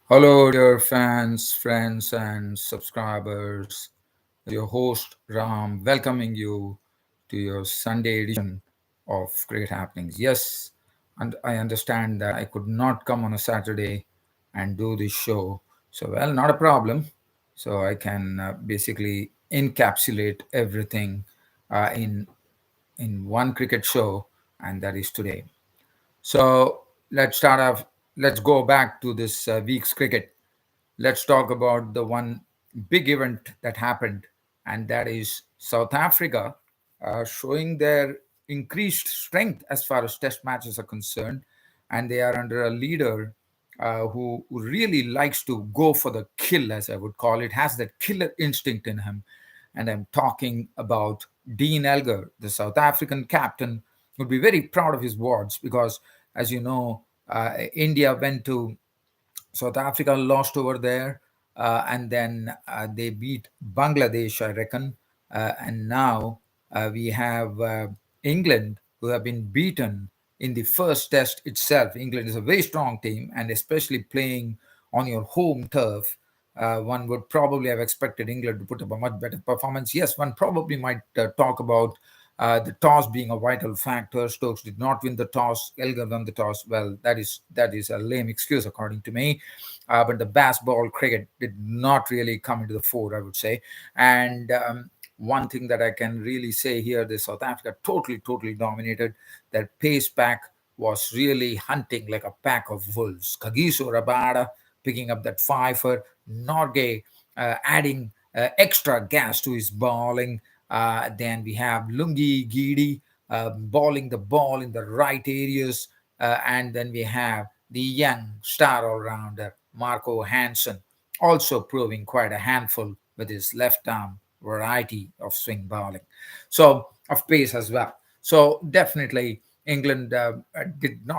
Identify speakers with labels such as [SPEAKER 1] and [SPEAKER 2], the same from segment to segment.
[SPEAKER 1] Hello, dear fans, friends, and subscribers. Your host Ram, welcoming you to your Sunday edition of Cricket Happenings. Yes, and I understand that I could not come on a Saturday and do this show. So, well, not a problem. So, I can basically encapsulate everything in one cricket show, and that is today. So, let's start off. Let's go back to this week's cricket. Let's talk about the one big event that happened, and that is South Africa showing their increased strength as far as test matches are concerned. And they are under a leader who really likes to go for the kill, as I would call it, has that killer instinct in him. And I'm talking about Dean Elgar, the South African captain, would be very proud of his wards because, as you know, India went to South Africa, lost over there, and then they beat Bangladesh, I reckon. And now we have England, who have been beaten in the first test itself. England is a very strong team, and especially playing on your home turf. One would probably have expected England to put up a much better performance. Yes, one probably might talk about the toss being a vital factor. Stokes did not win the toss. Elgar won the toss. Well, that is a lame excuse according to me. But the baseball cricket did not really come into the fore, I would say. And one thing that I can really say here, the South Africa totally dominated. Their pace pack was really hunting like a pack of wolves. Kagiso Rabada picking up that fifer. Norgay adding extra gas to his bowling. Then we have Lungi Gidi bowling the ball in the right areas. And then we have the young star all-rounder Marco Hansen, also proving quite a handful with his left arm variety of swing bowling. So, of pace as well. So, definitely, England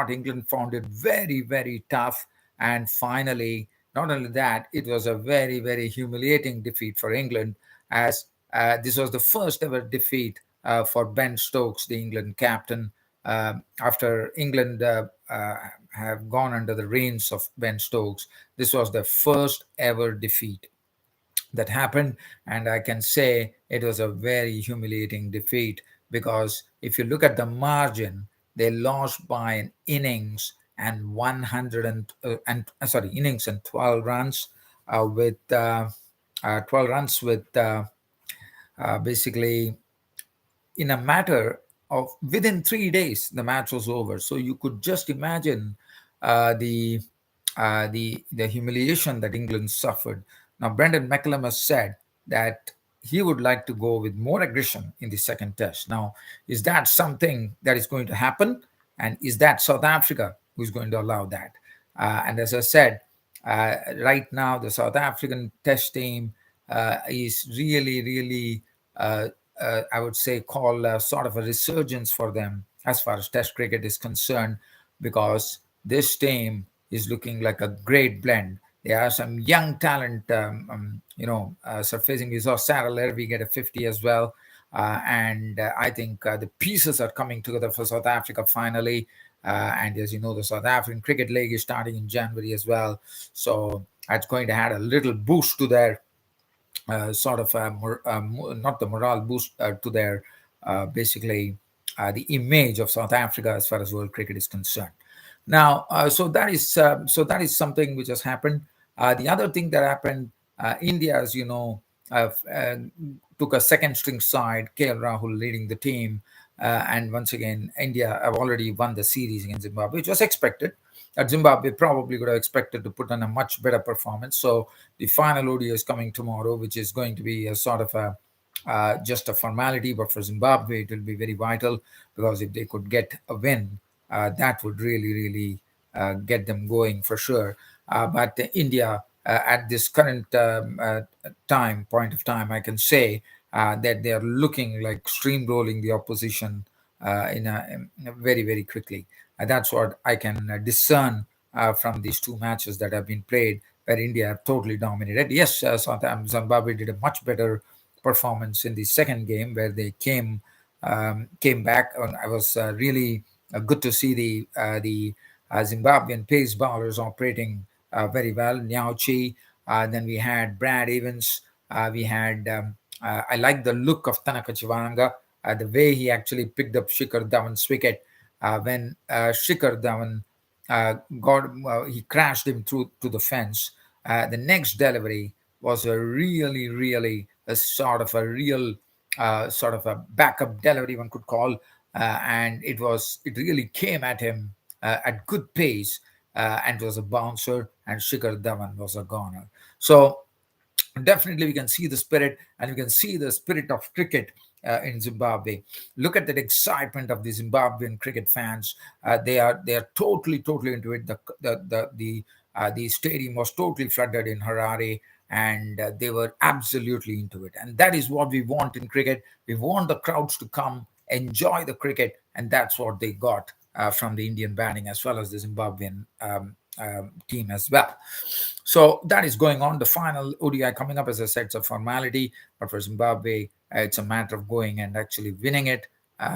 [SPEAKER 1] England found it very tough. And finally, not only that, it was a very humiliating defeat for England, as this was the first ever defeat for Ben Stokes, the England captain, after England have gone under the reins of Ben Stokes. This was the first ever defeat that happened, and I can say it was a very humiliating defeat because if you look at the margin, they lost by an innings and 100 innings and 12 runs with 12 runs with basically in a matter of within 3 days the match was over. So you could just imagine the humiliation that England suffered. Now Brendan McCullum has said that he would like to go with more aggression in the second test. Now, is that something that is going to happen, and is that South Africa who's going to allow that? And as I said, right now the South African test team is really I would say, call sort of a resurgence for them as far as Test cricket is concerned, because this team is looking like a great blend. There are some young talent, surfacing. We saw Sarah Lerby get a 50 as well. And I think the pieces are coming together for South Africa finally. And as you know, the South African Cricket League is starting in January as well. So it's going to add a little boost to their not the morale boost to their basically the image of South Africa as far as world cricket is concerned. Now, so that is something which has happened. The other thing that happened, India, as you know, took a second string side, KL Rahul leading the team, and once again, India have already won the series against Zimbabwe, which was expected. Zimbabwe probably would have expected to put on a much better performance. So the final ODI is coming tomorrow, which is going to be a sort of a just a formality, but for Zimbabwe it will be very vital, because if they could get a win, that would really get them going for sure. But India, at this current point of time, I can say that they are looking like steamrolling the opposition in a very quickly. That's what I can discern from these two matches that have been played, where India have totally dominated. Yes, Zimbabwe did a much better performance in the second game, where they came back. And I was really good to see the Zimbabwean pace bowlers operating very well. Nyauchi. Then we had Brad Evans. We had I like the look of Tanaka Chivanga, the way he actually picked up Shikhar Dhawan's wicket when Shikhar Dhawan he crashed him through to the fence. The next delivery was a really a sort of a real sort of a backup delivery one could call, and it really came at him at good pace, and it was a bouncer, and Shikhar Dhawan was a goner. So definitely we can see the spirit, and we can see the spirit of cricket in Zimbabwe. Look at that excitement of the Zimbabwean cricket fans. They are totally into it. The stadium was totally flooded in Harare, and they were absolutely into it. And that is what we want in cricket. We want the crowds to come enjoy the cricket, and that's what they got from the Indian batting as well as the Zimbabwean team as well. So that is going on. The final ODI coming up, as I said, it's a formality, but for Zimbabwe, it's a matter of going and actually winning it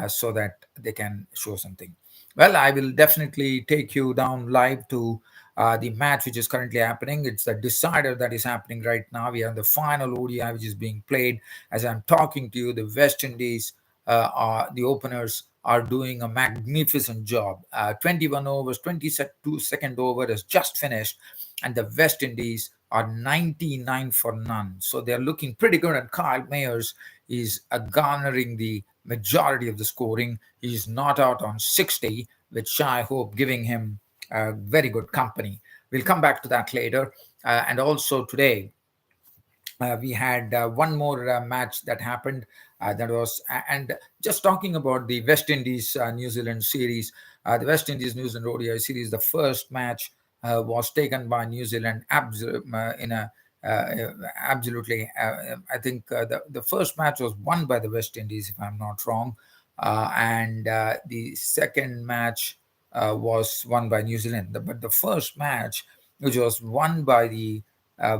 [SPEAKER 1] so that they can show something. Well, I will definitely take you down live to the match which is currently happening. It's the decider that is happening right now. We are in the final ODI which is being played. As I'm talking to you, the West Indies, the openers, are doing a magnificent job. 21 overs, 22nd over has just finished, and the West Indies are 99 for none. So they're looking pretty good. And Kyle Mayers is garnering the majority of the scoring. He's not out on 60, with Shai Hope giving him very good company. We'll come back to that later. And also today, we had one more match that happened. That was and just talking about the West Indies New Zealand series, the West Indies New Zealand ODI series. The first match was taken by New Zealand in a absolutely. I think the first match was won by the West Indies, if I'm not wrong, and the second match was won by New Zealand. But the first match, which was won by the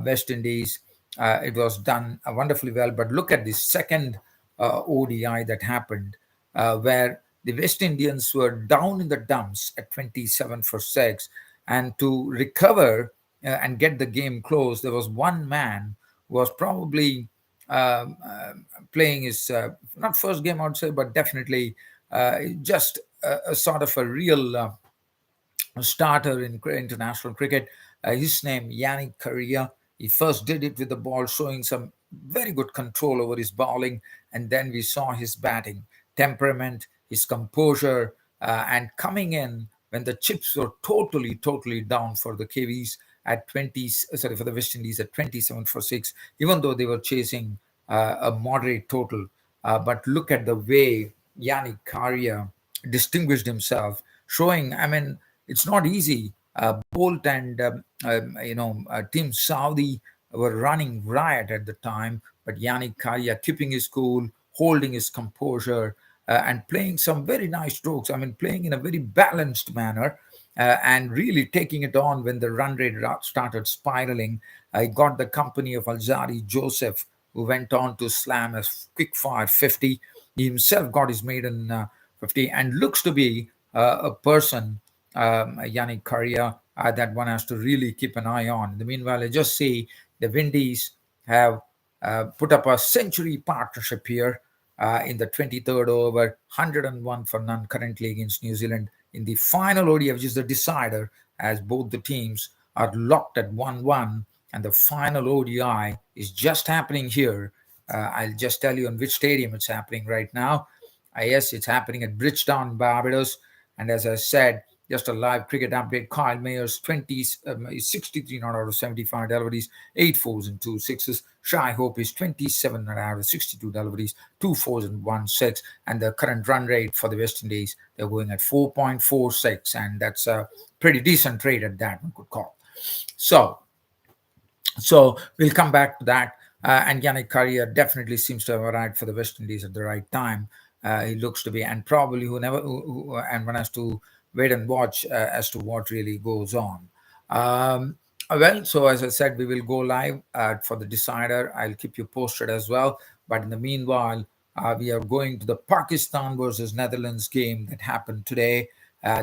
[SPEAKER 1] West Indies, it was done wonderfully well. But look at the second ODI that happened, where the West Indians were down in the dumps at 27 for 6. And to recover and get the game closed, there was one man who was probably playing his, not first game, I would say, but definitely just a sort of a real starter in international cricket. His name, Yannick Correa. He first did it with the ball, showing some very good control over his bowling. And then we saw his batting temperament, his composure, and coming in when the chips were totally down for the Kiwis at 20, sorry, for the West Indies at 27 for 6, even though they were chasing a moderate total. But look at the way Yannick Correa distinguished himself, showing, I mean, it's not easy. Bolt and Team Saudi were running riot at the time, but Yannick Correa keeping his cool, holding his composure, and playing some very nice strokes. I mean, playing in a very balanced manner, and really taking it on when the run rate started spiraling. I got the company of Alzari Joseph, who went on to slam a quick fire 50. He himself got his maiden 50, and looks to be a person, Yannick Correa, that one has to really keep an eye on. In the meanwhile, I just see the Windies have put up a century partnership here in the 23rd over, 101 for none currently against New Zealand in the final ODI, which is the decider, as both the teams are locked at 1-1, and the final ODI is just happening here. I'll just tell you on which stadium it's happening right now. Yes, it's happening at Bridgetown, Barbados. And as I said, just a live cricket update. Kyle Mayers, 63 not out of 75 deliveries, 8 fours and 2 sixes. Shai Hope is 27 not out of 62 deliveries, 2 fours and 1 6. And the current run rate for the West Indies, they're going at 4.46. And that's a pretty decent rate at that, one could call. So we'll come back to that. And Yannick Correa definitely seems to have arrived for the West Indies at the right time. He looks to be, and probably and one has to wait and watch as to what really goes on. Well, so as I said, we will go live for the decider. I'll keep you posted as well. But in the meanwhile, we are going to the Pakistan versus Netherlands game that happened today.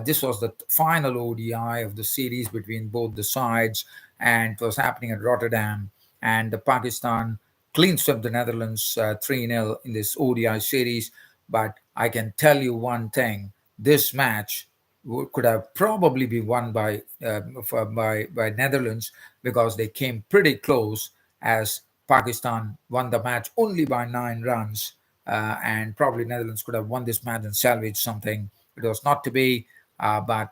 [SPEAKER 1] This was the final ODI of the series between both the sides, and it was happening at Rotterdam. And the Pakistan clean swept the Netherlands 3-0 in this ODI series. But I can tell you one thing: this match could have probably been won by Netherlands, because they came pretty close, as Pakistan won the match only by 9 runs, and probably Netherlands could have won this match and salvaged something. It was not to be, but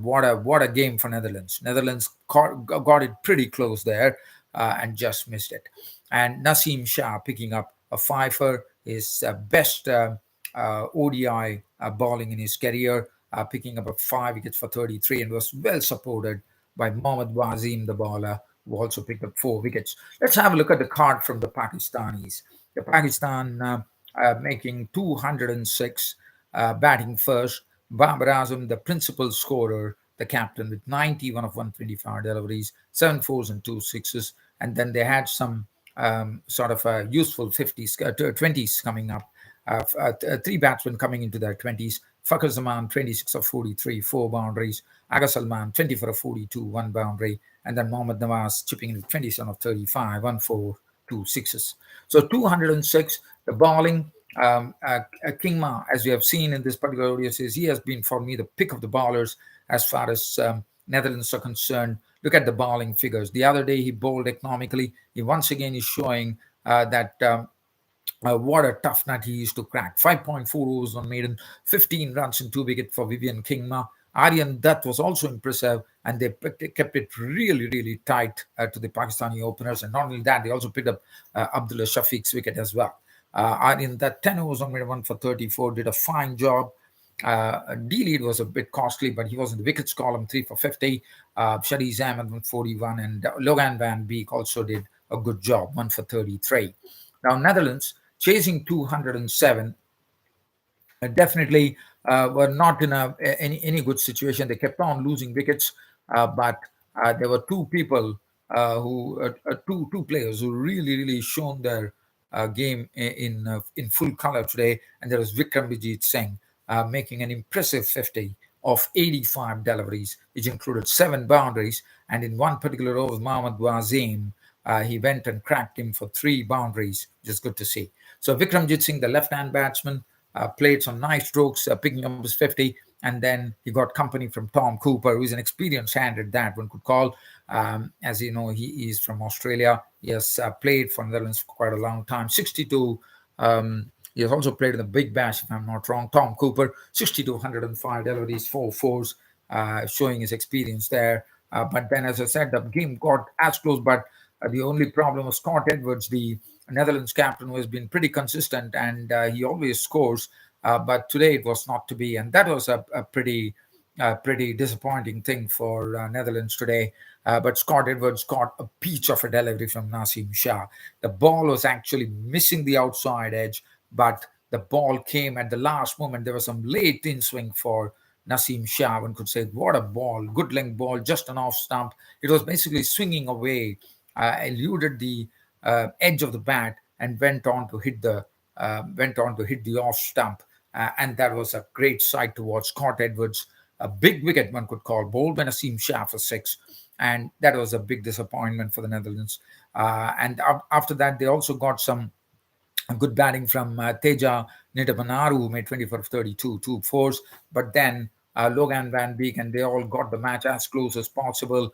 [SPEAKER 1] what a game for Netherlands. Netherlands got it pretty close there, and just missed it. And Naseem Shah picking up a fifer, his best ODI bowling in his career, picking up a 5 wickets for 33, and was well supported by Mohammad Wasim, the bowler, who also picked up 4 wickets. Let's have a look at the card from the Pakistanis. The Pakistan making 206, batting first. Babar Azam, the principal scorer, the captain, with 91 of 125 deliveries, 7 fours and 2 sixes. And then they had some sort of useful 50s, 20s coming up. 3 batsmen coming into their 20s. Fakhar Zaman, 26 of 43, 4 boundaries. Aga Salman, 24 of 42, 1 boundary. And then Mohammad Nawaz chipping in with 27 of 35, 1 4, 2 sixes. So 206, the bowling. Kingma, as we have seen in this particular audio series, he has been for me the pick of the bowlers as far as Netherlands are concerned. Look at the bowling figures. The other day he bowled economically. He once again is showing that what a tough nut he used to crack. 5.4 overs on maiden, 15 runs and 2 wickets for Vivian Kingma. Aryan Dutt was also impressive, and they kept it really, really tight to the Pakistani openers. And not only that, they also picked up Abdullah Shafiq's wicket as well. Aryan Dutt, 10 overs on maiden, 1 for 34, did a fine job. D-Lead was a bit costly, but he was in the wickets column, 3 for 50. Shadiz Ahmed, 141, and Logan Van Beek also did a good job, 1 for 33. Now, Netherlands chasing 207, definitely were not in any good situation. They kept on losing wickets, but there were two people two players who really shown their game in full color today, and there was Vikramjit Singh making an impressive 50 of 85 deliveries, which included 7 boundaries, and in one particular over, Mohammad Wasim, he went and cracked him for 3 boundaries, which is good to see. So Vikramjit Singh, the left-hand batsman, played some nice strokes, picking up his 50, and then he got company from Tom Cooper, who is an experienced hand at that, one could call. As you know, he is from Australia. He has played for Netherlands for quite a long time. 62. He has also played in the Big Bash, if I'm not wrong. Tom Cooper, 62, 105 deliveries, 4 fours, showing his experience there. But then, as I said, the game got as close, but the only problem was Scott Edwards, the Netherlands captain, who has been pretty consistent, and he always scores. But today it was not to be, and that was a pretty disappointing thing for Netherlands today. But Scott Edwards got a peach of a delivery from Naseem Shah. The ball was actually missing the outside edge, but the ball came at the last moment. There was some late in swing for Naseem Shah. One could say, what a ball, good length ball, just an off stump. It was basically swinging away, eluded the edge of the bat, and went on to hit the off stump. And that was a great sight to watch. Scott Edwards, a big wicket, one could call, bowled by Naseem Shah for 6. And that was a big disappointment for the Netherlands. And after that, they also got some good batting from Teja Nitapanaru, who made 24 of 32, 2 fours. But then Logan Van Beek, and they all got the match as close as possible.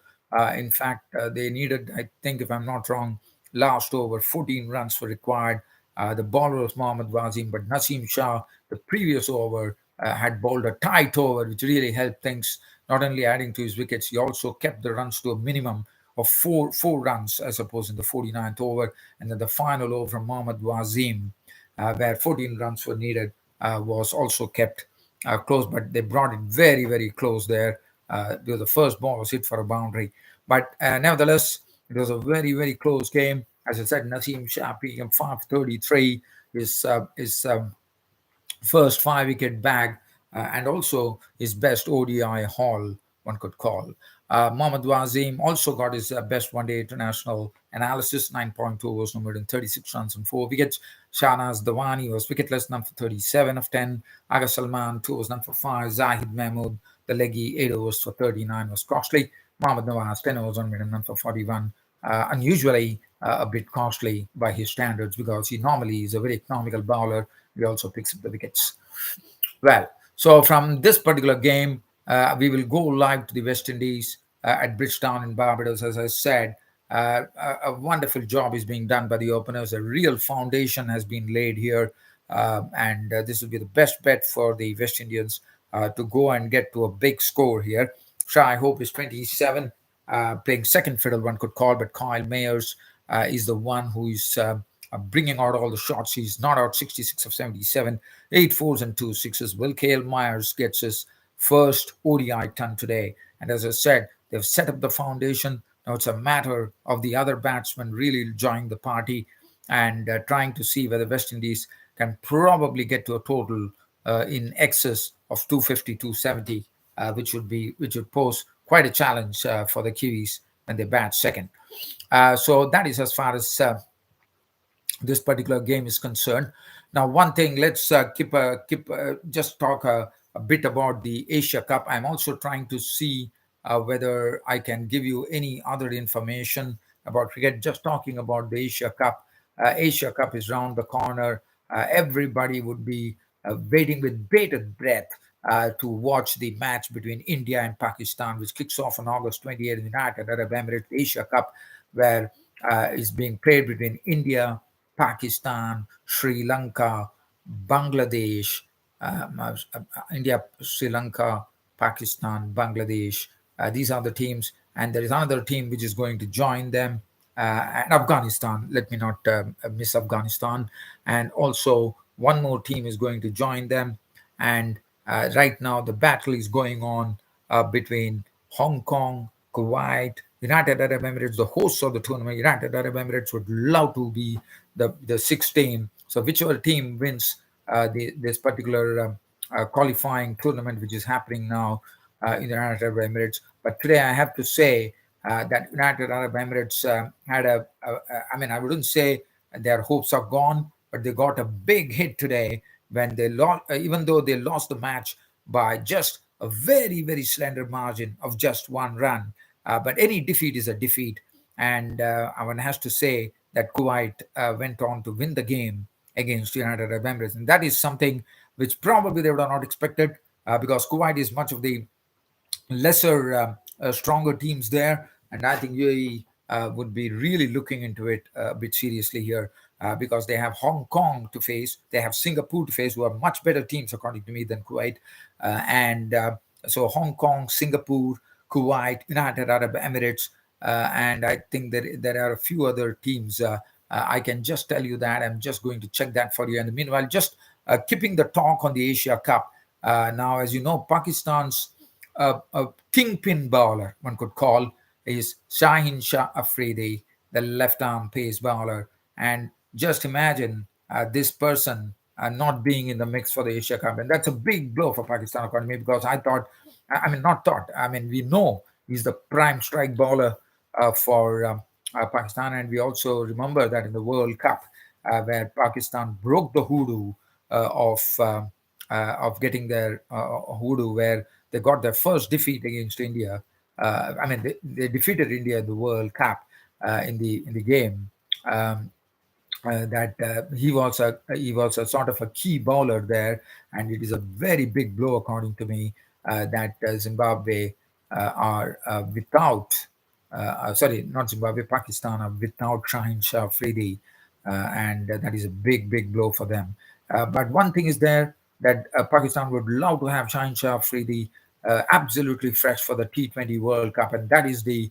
[SPEAKER 1] In fact, they needed, I think, if I'm not wrong, last over 14 runs were required. The bowler was Mohammad Wasim, but Naseem Shah, the previous over, had bowled a tight over, which really helped things, not only adding to his wickets, he also kept the runs to a minimum of four runs, I suppose, in the 49th over. And then the final over from Mohammad Wasim, where 14 runs were needed, was also kept close, but they brought it very, very close there. Because the first ball was hit for a boundary. But nevertheless, it was a very, very close game. As I said, Naseem Shah picking 533 is first 5 wicket bag, and also his best ODI haul one could call. Mohammad Wazim also got his best one-day international analysis, 9.2 overs, no more than 36 runs and 4 wickets. Shahnaz Dawani was wicketless, none for 37 of 10. Aga Salman, 2 overs, none for 5. Zahid Mahmood, the leggy, 8 overs for 39 was costly. Mohammad Nawaz, 10 overs, 1 minute, none for 41. Unusually a bit costly by his standards because he normally is a very economical bowler. He also picks up the wickets. Well, so from this particular game, we will go live to the West Indies at Bridgetown in Barbados. As I said, a wonderful job is being done by the openers. A real foundation has been laid here, and this will be the best bet for the West Indians to go and get to a big score here. Shai Hope is 27, playing second fiddle, one could call, but Kyle Mayers is the one who is bringing out all the shots. He's not out 66 of 77, 8 fours and 2 sixes. Will Kale Myers gets his first ODI ton today. And as I said, they've set up the foundation. Now it's a matter of the other batsmen really joining the party and trying to see whether West Indies can probably get to a total in excess of 250, 270, which would pose quite a challenge for the Kiwis when they bat second. So that is as far as this particular game is concerned. Now, one thing, let's just talk a bit about the Asia Cup. I'm also trying to see whether I can give you any other information about cricket. Just talking about the Asia Cup. Asia Cup is round the corner. Everybody would be waiting with bated breath to watch the match between India and Pakistan, which kicks off on August 28th in the United Arab Emirates Asia Cup, where is being played between India, Pakistan, Sri Lanka, Bangladesh, India, Sri Lanka, Pakistan, Bangladesh. These are the teams, and there is another team which is going to join them, and Afghanistan. Let me not miss Afghanistan, and also one more team is going to join them. And right now, the battle is going on between Hong Kong, Kuwait, United Arab Emirates, the hosts of the tournament. United Arab Emirates would love to be the sixth team. So whichever team wins this particular qualifying tournament, which is happening now in the United Arab Emirates. But today I have to say that United Arab Emirates had I mean, I wouldn't say their hopes are gone, but they got a big hit today when they lost, even though they lost the match by just a very, very slender margin of just 1 run. But any defeat is a defeat. And one has to say that Kuwait went on to win the game against United Arab Emirates. And that is something which probably they would have not expected because Kuwait is much of the lesser, stronger teams there. And I think UAE would be really looking into it a bit seriously here because they have Hong Kong to face, they have Singapore to face, who are much better teams, according to me, than Kuwait. So Hong Kong, Singapore, Kuwait, United Arab Emirates, and I think that there are a few other teams. I can just tell you that. I'm just going to check that for you. And meanwhile, just keeping the talk on the Asia Cup. Now, as you know, Pakistan's a kingpin bowler, one could call, is Shaheen Shah Afridi, the left-arm pace bowler. And just imagine this person not being in the mix for the Asia Cup. And that's a big blow for Pakistan, according to me, because I mean, not thought, I mean, we know he's the prime strike bowler for Pakistan. And we also remember that in the World Cup, where Pakistan broke the hoodoo of getting their hoodoo, where they got their first defeat against India. I mean, they defeated India in the World Cup in the game. That he was a sort of a key bowler there, and it is a very big blow, according to me, that Zimbabwe are without. Sorry, not Zimbabwe, Pakistan are without Shaheen Shah Afridi, and that is a big blow for them. But one thing is there that Pakistan would love to have Shaheen Shah Afridi absolutely fresh for the T20 World Cup, and that is the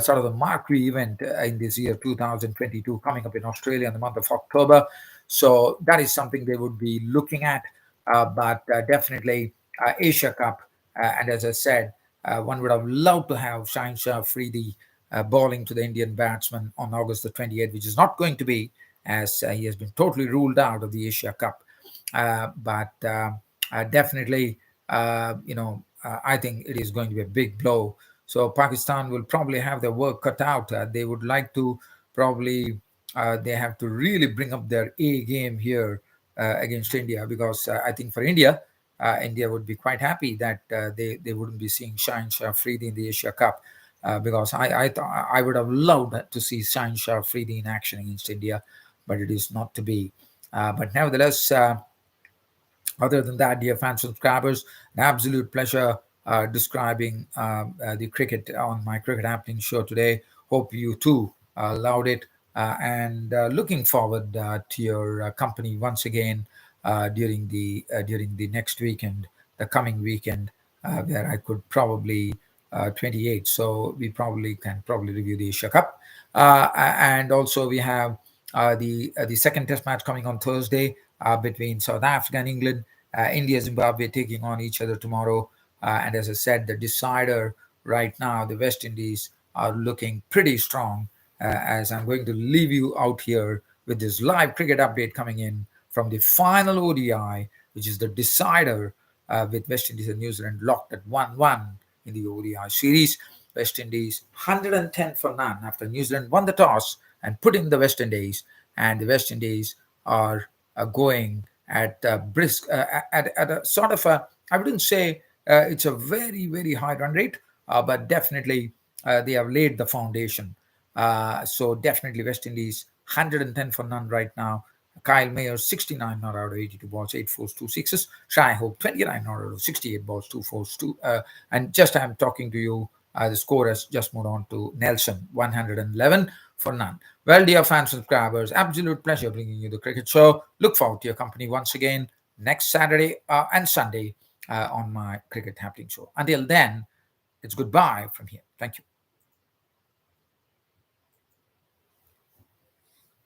[SPEAKER 1] sort of the marquee event in this year 2022 coming up in Australia in the month of October. So that is something they would be looking at, but definitely Asia Cup. And as I said, one would have loved to have Shaheen Shah Afridi bowling to the Indian batsman on August the 28th, which is not going to be, as he has been totally ruled out of the Asia Cup. But definitely, I think it is going to be a big blow. So Pakistan will probably have their work cut out. They would like to probably they have to really bring up their A game here against India, because I think for India, India would be quite happy that they wouldn't be seeing Shaheen Shah Afridi in the Asia Cup. Because I would have loved to see Shaheen Shah Afridi in action against India, but it is not to be. But nevertheless, other than that, dear fans and subscribers, an absolute pleasure describing the cricket on my Cricket Happening show today. Hope you too loved it, and looking forward to your company once again during the next weekend, the coming weekend, where I could probably 28. So we can probably review the Asia Cup, and also we have the second Test match coming on Thursday between South Africa and England. India, Zimbabwe taking on each other tomorrow. And as I said, the decider right now, the West Indies are looking pretty strong. As I'm going to leave you out here with this live cricket update coming in from the final ODI, which is the decider, with West Indies and New Zealand locked at 1-1 in the ODI series. West Indies 110 for none after New Zealand won the toss and put in the West Indies, and the West Indies are going at brisk at a sort of a, I wouldn't say it's a very very high run rate, but definitely they have laid the foundation. So definitely West Indies 110 for none right now. Kyle Mayer 69 not out of 82 balls, 8 fours, 2 sixes. Shai Hope 29 not out of 68 balls, 2 fours, 2. And just I'm talking to you, the score has just moved on to Nelson 111 for none. Well, dear fans and subscribers, absolute pleasure bringing you the cricket show. Look forward to your company once again next Saturday and Sunday on my Cricket Happening show. Until then, it's goodbye from here. Thank you.